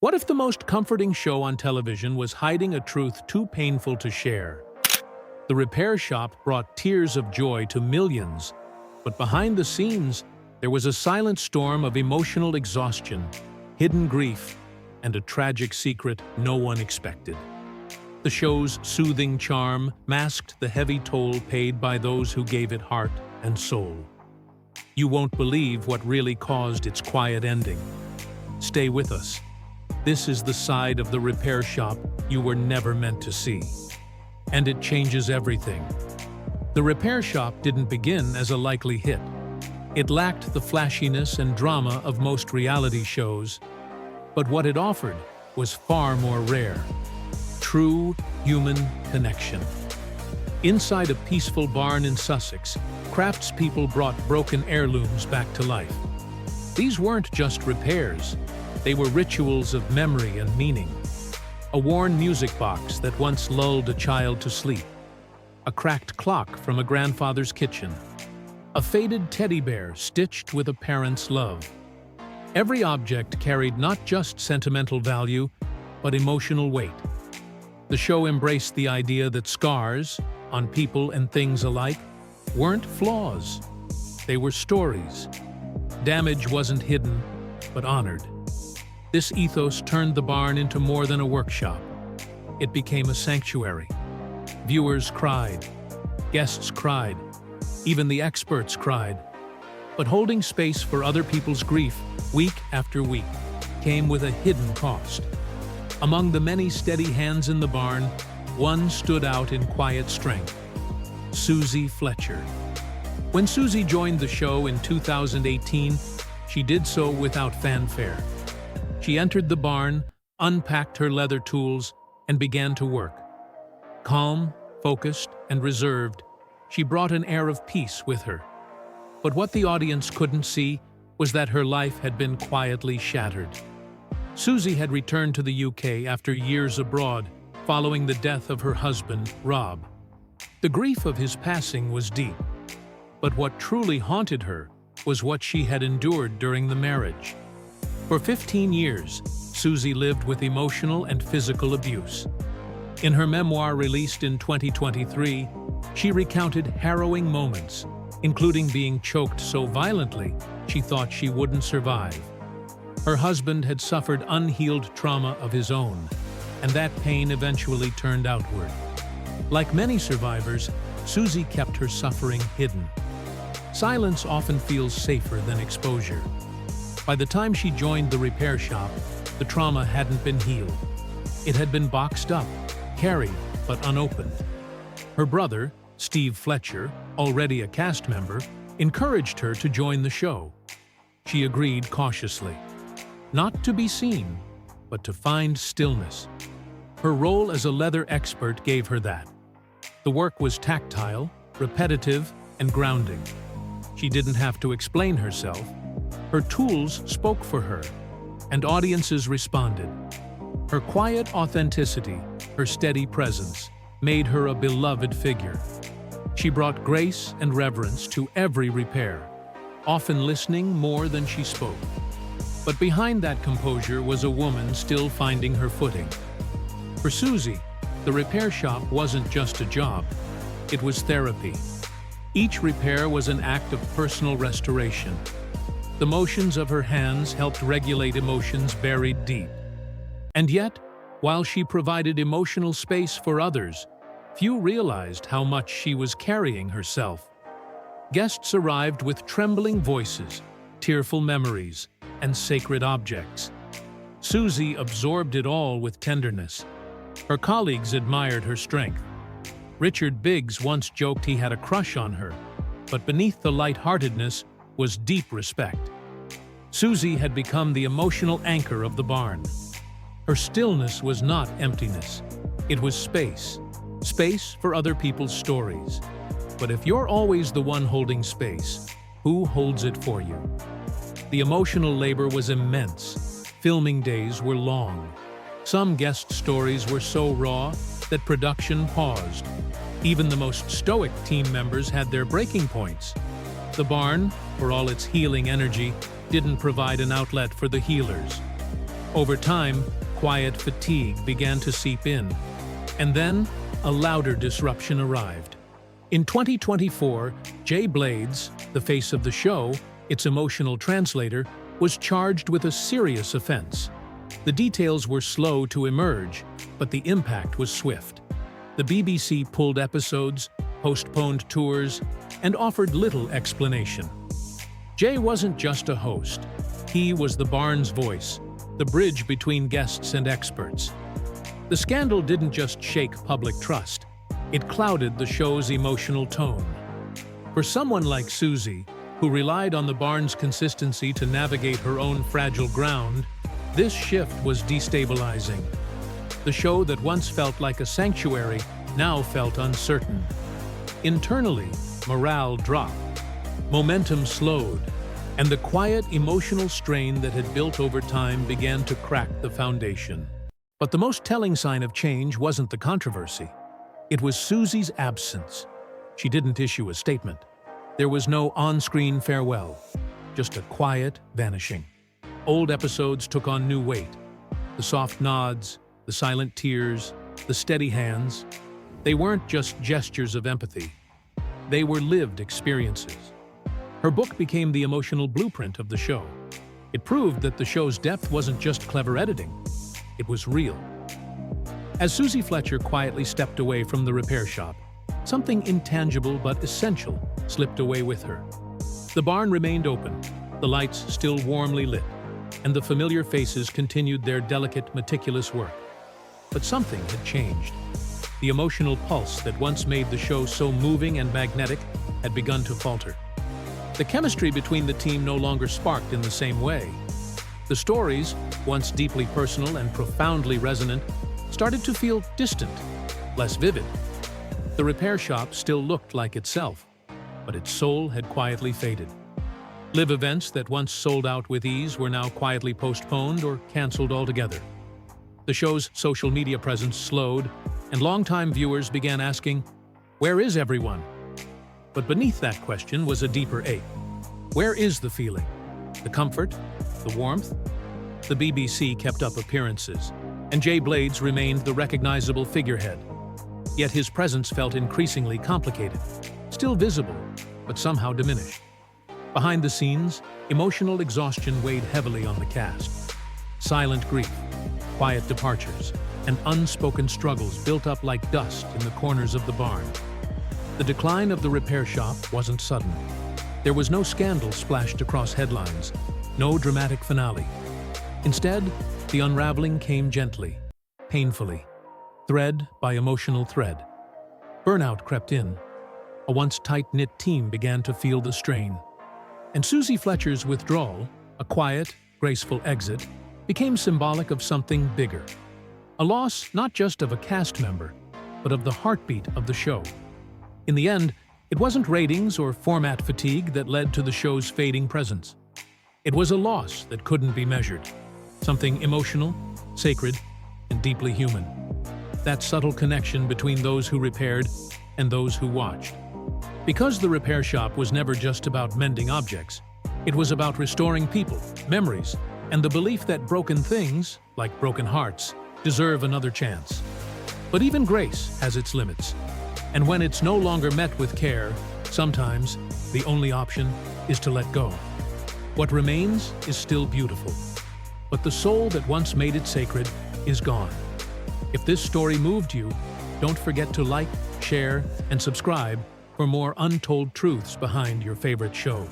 What if the most comforting show on television was hiding a truth too painful to share? The repair shop brought tears of joy to millions, but behind the scenes, there was a silent storm of emotional exhaustion, hidden grief, and a tragic secret no one expected. The show's soothing charm masked the heavy toll paid by those who gave it heart and soul. You won't believe what really caused its quiet ending. Stay with us. This is the side of the repair shop you were never meant to see. And it changes everything. The repair shop didn't begin as a likely hit. It lacked the flashiness and drama of most reality shows, but what it offered was far more rare. True human connection. Inside a peaceful barn in Sussex, craftspeople brought broken heirlooms back to life. These weren't just repairs, they were rituals of memory and meaning. A worn music box that once lulled a child to sleep. A cracked clock from a grandfather's kitchen. A faded teddy bear stitched with a parent's love. Every object carried not just sentimental value, but emotional weight. The show embraced the idea that scars, on people and things alike, weren't flaws. They were stories. Damage wasn't hidden, but honored. This ethos turned the barn into more than a workshop. It became a sanctuary. Viewers cried. Guests cried. Even the experts cried. But holding space for other people's grief, week after week, came with a hidden cost. Among the many steady hands in the barn, one stood out in quiet strength. Susie Fletcher. When Susie joined the show in 2018, she did so without fanfare. She entered the barn, unpacked her leather tools, and began to work. Calm, focused, and reserved, she brought an air of peace with her. But what the audience couldn't see was that her life had been quietly shattered. Susie had returned to the UK after years abroad, following the death of her husband, Rob. The grief of his passing was deep. But what truly haunted her was what she had endured during the marriage. For 15 years, Susie lived with emotional and physical abuse. In her memoir released in 2023, she recounted harrowing moments, including being choked so violently she thought she wouldn't survive. Her husband had suffered unhealed trauma of his own, and that pain eventually turned outward. Like many survivors, Susie kept her suffering hidden. Silence often feels safer than exposure. By the time she joined the repair shop, the trauma hadn't been healed. It had been boxed up, carried, but unopened. Her brother, Steve Fletcher, already a cast member, encouraged her to join the show. She agreed cautiously. Not to be seen, but to find stillness. Her role as a leather expert gave her that. The work was tactile, repetitive, and grounding. She didn't have to explain herself. Her tools spoke for her, and audiences responded. Her quiet authenticity, her steady presence, made her a beloved figure. She brought grace and reverence to every repair, often listening more than she spoke. But behind that composure was a woman still finding her footing. For Susie, the repair shop wasn't just a job, it was therapy. Each repair was an act of personal restoration. The motions of her hands helped regulate emotions buried deep. And yet, while she provided emotional space for others, few realized how much she was carrying herself. Guests arrived with trembling voices, tearful memories, and sacred objects. Susie absorbed it all with tenderness. Her colleagues admired her strength. Richard Biggs once joked he had a crush on her, but beneath the lightheartedness was deep respect. Susie had become the emotional anchor of the barn. Her stillness was not emptiness. It was space. Space for other people's stories. But if you're always the one holding space, who holds it for you? The emotional labor was immense. Filming days were long. Some guest stories were so raw that production paused. Even the most stoic team members had their breaking points. The barn, for all its healing energy, didn't provide an outlet for the healers. Over time, quiet fatigue began to seep in. And then, a louder disruption arrived. In 2024, Jay Blades, the face of the show, its emotional translator, was charged with a serious offense. The details were slow to emerge, but the impact was swift. The BBC pulled episodes, postponed tours, and offered little explanation. Jay wasn't just a host. He was the barn's voice, the bridge between guests and experts. The scandal didn't just shake public trust. It clouded the show's emotional tone. For someone like Susie, who relied on the barn's consistency to navigate her own fragile ground, this shift was destabilizing. The show that once felt like a sanctuary now felt uncertain. Internally, morale dropped, momentum slowed, and the quiet emotional strain that had built over time began to crack the foundation. But the most telling sign of change wasn't the controversy. It was Susie's absence. She didn't issue a statement. There was no on-screen farewell, just a quiet vanishing. Old episodes took on new weight. The soft nods, the silent tears, the steady hands. They weren't just gestures of empathy. They were lived experiences. Her book became the emotional blueprint of the show. It proved that the show's depth wasn't just clever editing. It was real. As Susie Fletcher quietly stepped away from the repair shop, something intangible but essential slipped away with her. The barn remained open, the lights still warmly lit, and the familiar faces continued their delicate, meticulous work. But something had changed. The emotional pulse that once made the show so moving and magnetic had begun to falter. The chemistry between the team no longer sparked in the same way. The stories, once deeply personal and profoundly resonant, started to feel distant, less vivid. The repair shop still looked like itself, but its soul had quietly faded. Live events that once sold out with ease were now quietly postponed or canceled altogether. The show's social media presence slowed, and longtime viewers began asking, "Where is everyone?" But beneath that question was a deeper ache. Where is the feeling? The comfort? The warmth? The BBC kept up appearances, and Jay Blades remained the recognizable figurehead. Yet his presence felt increasingly complicated, still visible, but somehow diminished. Behind the scenes, emotional exhaustion weighed heavily on the cast. Silent grief, quiet departures, and unspoken struggles built up like dust in the corners of the barn. The decline of the repair shop wasn't sudden. There was no scandal splashed across headlines, no dramatic finale. Instead, the unraveling came gently, painfully, thread by emotional thread. Burnout crept in. A once tight-knit team began to feel the strain. And Susie Fletcher's withdrawal, a quiet, graceful exit, became symbolic of something bigger. A loss not just of a cast member, but of the heartbeat of the show. In the end, it wasn't ratings or format fatigue that led to the show's fading presence. It was a loss that couldn't be measured. Something emotional, sacred, and deeply human. That subtle connection between those who repaired and those who watched. Because the repair shop was never just about mending objects, it was about restoring people, memories, and the belief that broken things, like broken hearts, deserve another chance. But even grace has its limits. And when it's no longer met with care, sometimes the only option is to let go. What remains is still beautiful, but the soul that once made it sacred is gone. If this story moved you, don't forget to like, share, and subscribe for more untold truths behind your favorite shows.